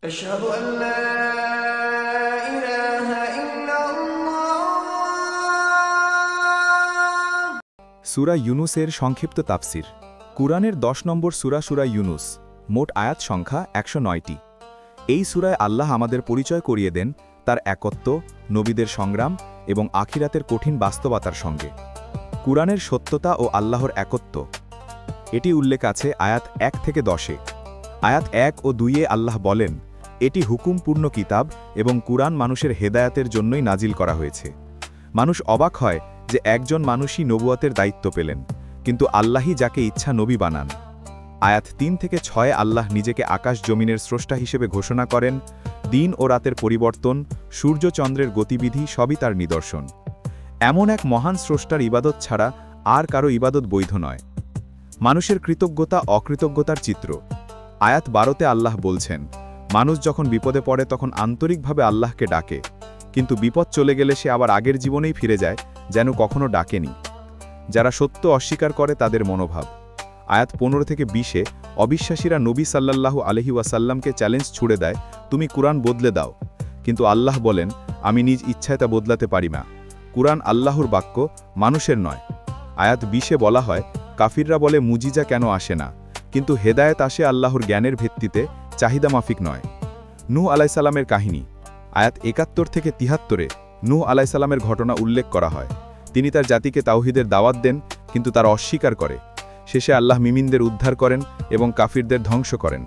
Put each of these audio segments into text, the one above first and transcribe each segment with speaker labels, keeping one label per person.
Speaker 1: أشهد أن لا إله إلا الله।
Speaker 2: সূরা ইউনুসের সংক্ষিপ্ত তাফসির। কুরআনের 10 নম্বর সূরা সূরা ইউনুস। মোট আয়াত সংখ্যা 109টি। এই সূরায় আল্লাহ আমাদের পরিচয় করিয়ে দেন তার একত্ব, নবীদের সংগ্রাম এবং আখিরাতের কঠিন বাস্তবতার সঙ্গে। কুরআনের সত্যতা ও আল্লাহর একত্ব এটি উল্লেখ আছে আয়াত 1 থেকে 10-এ। আয়াত 1 ও 2-এ আল্লাহ বলেন, এটি হুকুমপূর্ণ কিতাব এবং কুরআন মানুষের হেদায়াতের জন্যই নাজিল করা হয়েছে। মানুষ অবাক হয় যে একজন মানুষই নবুয়তের দায়িত্ব পেলেন, কিন্তু আল্লাহই যাকে ইচ্ছা নবী বানান। আয়াত 3 থেকে 6-এ আল্লাহ নিজেকে আকাশ জমিনের স্রষ্টা হিসেবে ঘোষণা করেন। দিন ও রাতের পরিবর্তন, সূর্য চন্দ্রের গতিবিধি সবই তার নিদর্শন। এমন এক মহান স্রষ্টার ইবাদত ছাড়া আর কারো ইবাদত বৈধ নয়। মানুষের কৃতজ্ঞতা অকৃতজ্ঞতার চিত্র। আয়াত 12-তে আল্লাহ বলছেন, মানুষ যখন বিপদে পড়ে তখন আন্তরিকভাবে আল্লাহকে ডাকে, কিন্তু বিপদ চলে গেলে সে আবার আগের জীবনেই ফিরে যায়, যেন কখনো ডাকেনি। যারা সত্য অস্বীকার করে তাদের মনোভাব। আয়াত 15 থেকে 20-এ অবিশ্বাসীরা নবী সাল্লাল্লাহু আলাইহি ওয়াসাল্লামকে চ্যালেঞ্জ ছুড়ে দেয়, তুমি কুরআন বদলে দাও। কিন্তু আল্লাহ বলেন, আমি নিজ ইচ্ছায় তা বদলাতে পারি না। কুরআন আল্লাহর বাক্য, মানুষের নয়। আয়াত 20-এ বলা হয়, কাফিররা বলে মুজিজা কেন আসে না, কিন্তু হেদায়েত আসে আল্লাহর জ্ঞানের ভিত্তিতে, চাহিদা মাফিক নয়। নূহ আলাইসাল্লামের কাহিনী। আয়াত 71 থেকে 73-এ নূহ আলাইসাল্লামের ঘটনা উল্লেখ করা হয়। তিনি তার জাতিকে তাওহীদের দাওয়াত দেন, কিন্তু তারা অস্বীকার করে। শেষে আল্লাহ মিমিনদের উদ্ধার করেন এবং কাফিরদের ধ্বংস করেন।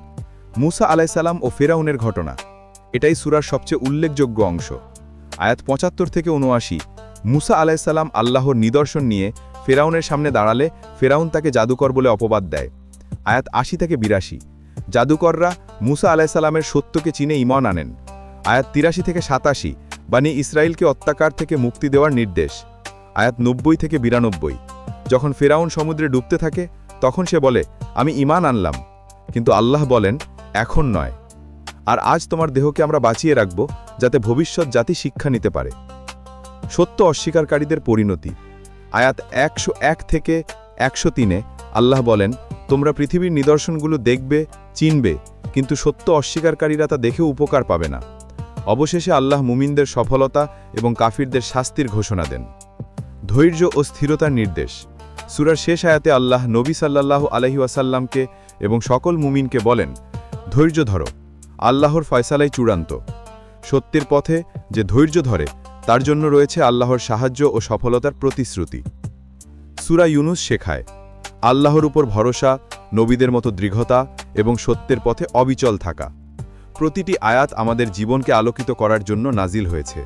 Speaker 2: মূসা আলাইসাল্লাম ও ফেরাউনের ঘটনা। এটাই সূরার সবচেয়ে উল্লেখযোগ্য অংশ। আয়াত 75 থেকে 79, মূসা আলাইসাল্লাম আল্লাহর নিদর্শন নিয়ে ফেরাউনের সামনে দাঁড়ালে ফেরাউন তাকে জাদুকর বলে অপবাদ দেয়। আয়াত 80 থেকে 82, জাদুকররা মূসা আলাইসাল্লামের সত্যকে চিনে ঈমান আনেন। আয়াত 83 থেকে 87, বনী ইসরাইলকে অত্যাচার থেকে মুক্তি দেওয়ার নির্দেশ। আয়াত 90 থেকে 92, যখন ফেরাউন সমুদ্রে ডুবতে থাকে তখন সে বলে, আমি ঈমান আনলাম, কিন্তু আল্লাহ বলেন, এখন নয়। আর আজ তোমার দেহকে আমরা বাঁচিয়ে রাখব, যাতে ভবিষ্যৎ জাতি শিক্ষা নিতে পারে। সত্য অস্বীকারীদের পরিণতি। আয়াত 101 থেকে 103-এ আল্লাহ বলেন, তোমরা পৃথিবীর নিদর্শনগুলো দেখবে, চিনবে, কিন্তু সত্য অস্বীকারীরা তা দেখে উপকার পাবে না। অবশেষে আল্লাহ মুমিনদের সফলতা এবং কাফিরদের শাস্তির ঘোষণা দেন। ধৈর্য ও স্থিরতার নির্দেশ। সূরার শেষ আয়াতে আল্লাহ নবী সাল্লাল্লাহু আলাইহি ওয়াসাল্লামকে এবং সকল মুমিনকে বলেন, ধৈর্য ধরো, আল্লাহর ফয়সালাই চূড়ান্ত। সত্যের পথে যে ধৈর্য ধরে তার জন্য রয়েছে আল্লাহর সাহায্য ও সফলতার প্রতিশ্রুতি। সূরা ইউনুস শেখায় আল্লাহর উপর ভরসা, নবীদের মতো দৃঢ়তা এবং সত্যের পথে অবিচল থাকা। প্রতিটি আয়াত আমাদের জীবনকে আলোকিত করার জন্য নাজিল হয়েছে।